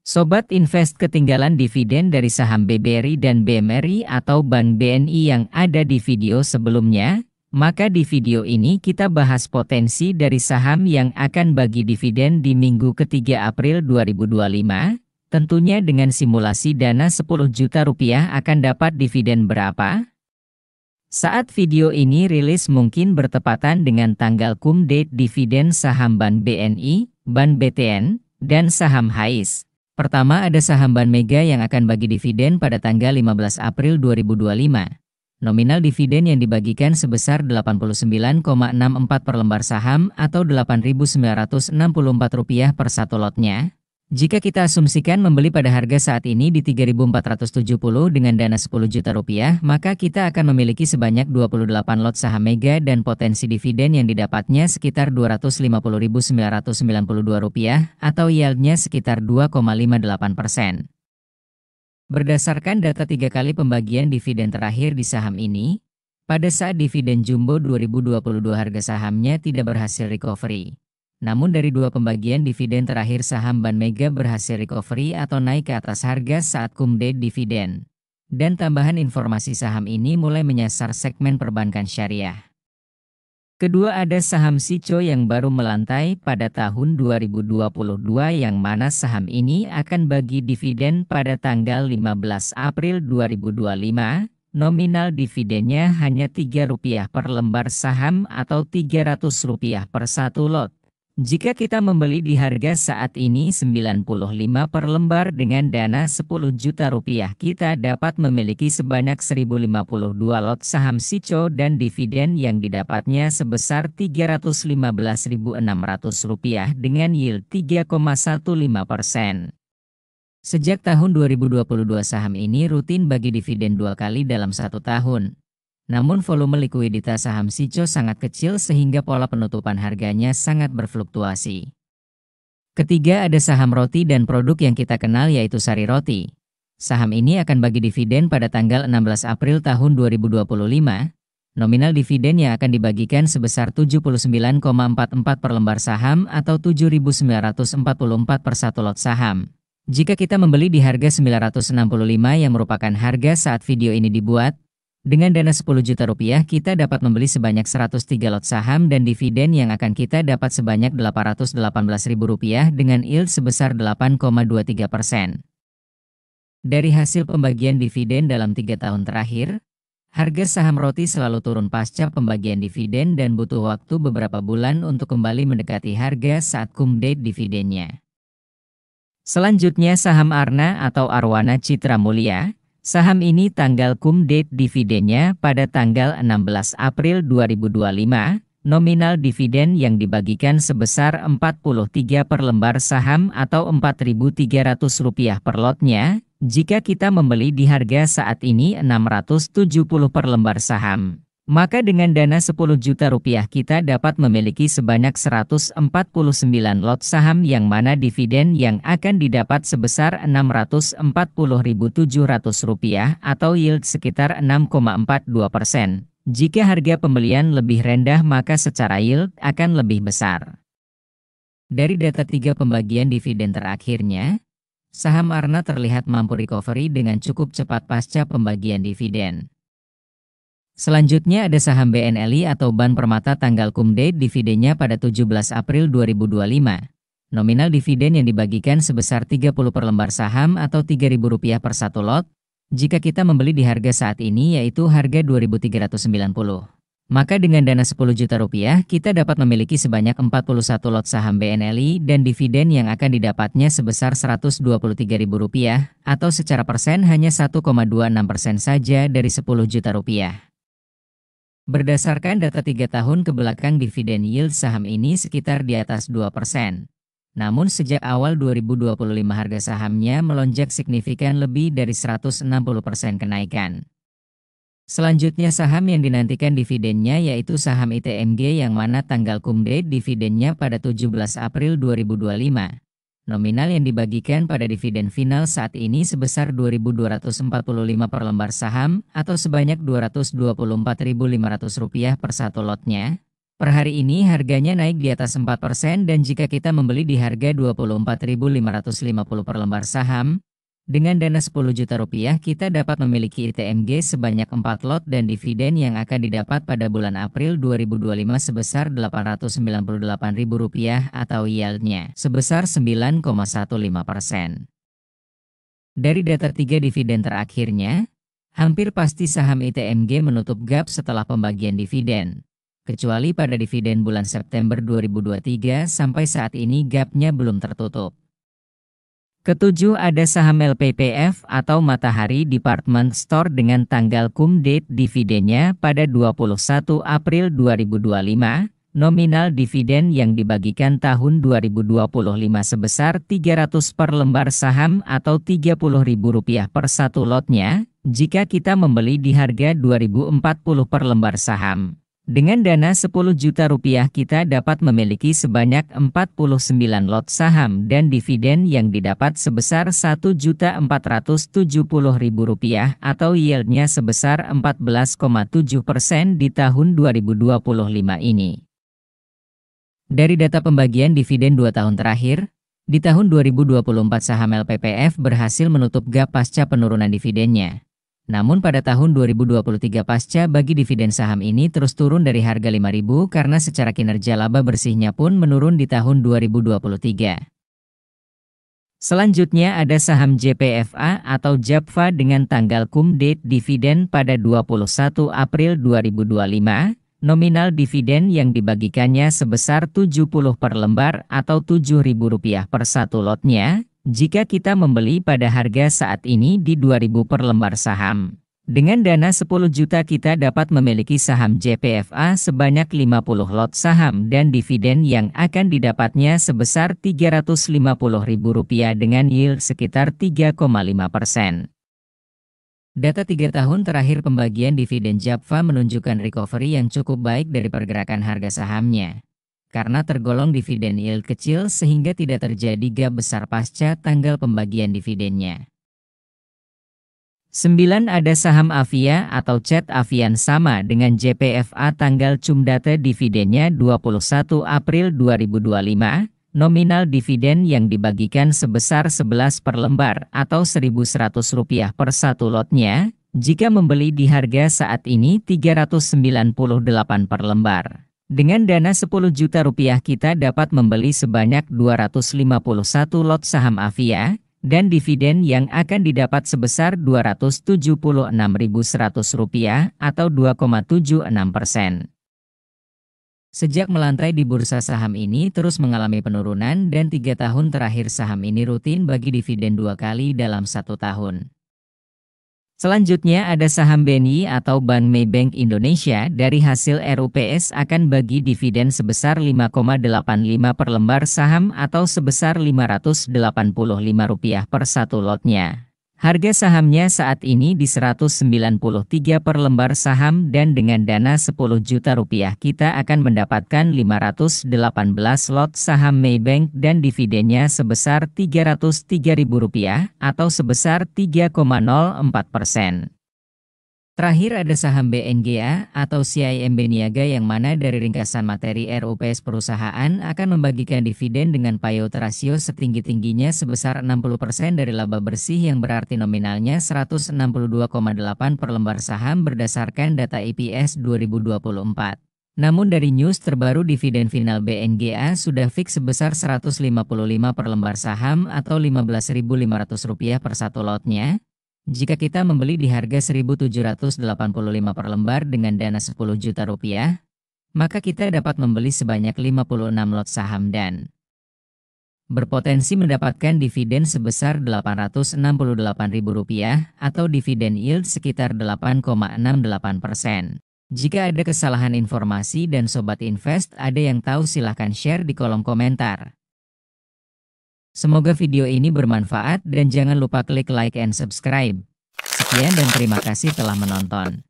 Sobat Invest ketinggalan dividen dari saham BBRI dan BMRI atau Bank BNI yang ada di video sebelumnya? Maka di video ini kita bahas potensi dari saham yang akan bagi dividen di minggu ketiga April 2025. Tentunya dengan simulasi dana 10 juta rupiah akan dapat dividen berapa? Saat video ini rilis mungkin bertepatan dengan tanggal cum date dividen saham Bank BNI, Bank BTN, dan saham HAIS. Pertama ada saham Bank Mega yang akan bagi dividen pada tanggal 15 April 2025. Nominal dividen yang dibagikan sebesar Rp89,64 per lembar saham atau Rp8.964 per satu lotnya. Jika kita asumsikan membeli pada harga saat ini di Rp3.470 dengan dana Rp10 juta, maka kita akan memiliki sebanyak 28 lot saham Mega dan potensi dividen yang didapatnya sekitar Rp250.992 atau yieldnya sekitar 2,58%. Berdasarkan data 3 kali pembagian dividen terakhir di saham ini, pada saat dividen jumbo 2022 harga sahamnya tidak berhasil recovery. Namun dari 2 pembagian dividen terakhir saham Bank Mega berhasil recovery atau naik ke atas harga saat cum date dividen. Dan tambahan informasi saham ini mulai menyasar segmen perbankan syariah. Kedua ada saham SICO yang baru melantai pada tahun 2022 yang mana saham ini akan bagi dividen pada tanggal 15 April 2025. Nominal dividennya hanya Rp3 per lembar saham atau Rp300 per satu lot. Jika kita membeli di harga saat ini 95 per lembar dengan dana Rp10 juta, kita dapat memiliki sebanyak 1052 lot saham SICO dan dividen yang didapatnya sebesar Rp315.600 dengan yield 3,15%. Sejak tahun 2022 saham ini rutin bagi dividen 2 kali dalam 1 tahun. Namun volume likuiditas saham SICO sangat kecil sehingga pola penutupan harganya sangat berfluktuasi. Ketiga ada saham roti dan produk yang kita kenal yaitu Sari Roti. Saham ini akan bagi dividen pada tanggal 16 April tahun 2025. Nominal dividen yang akan dibagikan sebesar Rp79,44 per lembar saham atau Rp7.944 per satu lot saham. Jika kita membeli di harga Rp965 yang merupakan harga saat video ini dibuat, dengan dana Rp10 juta kita dapat membeli sebanyak 103 lot saham dan dividen yang akan kita dapat sebanyak Rp818.000 dengan yield sebesar 8,23%. Dari hasil pembagian dividen dalam 3 tahun terakhir, harga saham roti selalu turun pasca pembagian dividen dan butuh waktu beberapa bulan untuk kembali mendekati harga saat cum date dividennya. Selanjutnya saham Arna atau Arwana Citra Mulia. Saham ini tanggal cum date dividennya pada tanggal 16 April 2025, nominal dividen yang dibagikan sebesar Rp43 per lembar saham atau Rp4.300 per lotnya, jika kita membeli di harga saat ini Rp670 per lembar saham. Maka dengan dana Rp10 juta kita dapat memiliki sebanyak 149 lot saham yang mana dividen yang akan didapat sebesar Rp640.700 atau yield sekitar 6,42%. Jika harga pembelian lebih rendah maka secara yield akan lebih besar. Dari data 3 pembagian dividen terakhirnya, saham Arna terlihat mampu recovery dengan cukup cepat pasca pembagian dividen. Selanjutnya ada saham BNLI atau Ban Permata tanggal cum date dividennya pada 17 April 2025. Nominal dividen yang dibagikan sebesar 30 per lembar saham atau Rp3.000 per satu lot. Jika kita membeli di harga saat ini yaitu harga Rp2.390. Maka dengan dana Rp10 juta kita dapat memiliki sebanyak 41 lot saham BNLI dan dividen yang akan didapatnya sebesar Rp123.000 atau secara persen hanya 1,26% saja dari Rp10 juta. Berdasarkan data 3 tahun kebelakang dividen yield saham ini sekitar di atas 2%. Namun sejak awal 2025 harga sahamnya melonjak signifikan lebih dari 160% kenaikan. Selanjutnya saham yang dinantikan dividennya yaitu saham ITMG yang mana tanggal cum date dividennya pada 17 April 2025. Nominal yang dibagikan pada dividen final saat ini sebesar Rp2.245 per lembar saham atau sebanyak Rp224.500 per satu lotnya. Per hari ini harganya naik di atas 4% dan jika kita membeli di harga Rp24.550 per lembar saham, dengan dana Rp10 juta kita dapat memiliki ITMG sebanyak 4 lot dan dividen yang akan didapat pada bulan April 2025 sebesar Rp898.000 atau yieldnya sebesar 9,15%. Dari data 3 dividen terakhirnya, hampir pasti saham ITMG menutup gap setelah pembagian dividen. Kecuali pada dividen bulan September 2023 sampai saat ini gapnya belum tertutup. Ketujuh ada saham LPPF atau Matahari Department Store dengan tanggal cum date dividennya pada 21 April 2025, nominal dividen yang dibagikan tahun 2025 sebesar 300 per lembar saham atau Rp30.000 per satu lotnya, jika kita membeli di harga Rp2040 per lembar saham. Dengan dana Rp10 juta kita dapat memiliki sebanyak 49 lot saham dan dividen yang didapat sebesar Rp1.470.000 atau yieldnya sebesar 14,7% di tahun 2025 ini. Dari data pembagian dividen 2 tahun terakhir, di tahun 2024 saham LPPF berhasil menutup gap pasca penurunan dividennya. Namun pada tahun 2023 pasca bagi dividen saham ini terus turun dari harga Rp5.000 karena secara kinerja laba bersihnya pun menurun di tahun 2023. Selanjutnya ada saham JPFA atau JAPFA dengan tanggal cum date dividen pada 21 April 2025, nominal dividen yang dibagikannya sebesar 70 per lembar atau Rp7.000 per satu lotnya, jika kita membeli pada harga saat ini di Rp2.000 per lembar saham. Dengan dana Rp10 juta kita dapat memiliki saham JPFA sebanyak 50 lot saham dan dividen yang akan didapatnya sebesar Rp350.000 dengan yield sekitar 3,5%. Data 3 tahun terakhir pembagian dividen JAPFA menunjukkan recovery yang cukup baik dari pergerakan harga sahamnya. Karena tergolong dividen yield kecil sehingga tidak terjadi gap besar pasca tanggal pembagian dividennya. 9 ada saham Avia atau CET Avian sama dengan JPFA tanggal cum date dividennya 21 April 2025, nominal dividen yang dibagikan sebesar 11 per lembar atau Rp1.100 per satu lotnya, jika membeli di harga saat ini Rp398 per lembar. Dengan dana Rp10 juta kita dapat membeli sebanyak 251 lot saham Avia, dan dividen yang akan didapat sebesar Rp276.100 atau 2,76%. Sejak melantai di bursa saham ini terus mengalami penurunan dan 3 tahun terakhir saham ini rutin bagi dividen 2 kali dalam 1 tahun. Selanjutnya ada saham BNI atau Bank Maybank Indonesia dari hasil RUPS akan bagi dividen sebesar 5,85 per lembar saham atau sebesar Rp585 per satu lotnya. Harga sahamnya saat ini di Rp193 per lembar saham dan dengan dana Rp10 juta kita akan mendapatkan 518 lot saham Maybank dan dividennya sebesar Rp303.000 atau sebesar 3,04%. Terakhir ada saham BNGA atau CIMB Niaga yang mana dari ringkasan materi RUPS perusahaan akan membagikan dividen dengan payout rasio setinggi-tingginya sebesar 60% dari laba bersih yang berarti nominalnya 162,8 per lembar saham berdasarkan data EPS 2024. Namun dari news terbaru dividen final BNGA sudah fix sebesar 155 per lembar saham atau Rp15.500 per satu lotnya. Jika kita membeli di harga Rp1.785 per lembar dengan dana Rp10 juta, maka kita dapat membeli sebanyak 56 lot saham dan berpotensi mendapatkan dividen sebesar Rp868.000 atau dividen yield sekitar 8,68%. Jika ada kesalahan informasi dan Sobat Invest ada yang tahu silahkan share di kolom komentar. Semoga video ini bermanfaat dan jangan lupa klik like and subscribe. Sekian dan terima kasih telah menonton.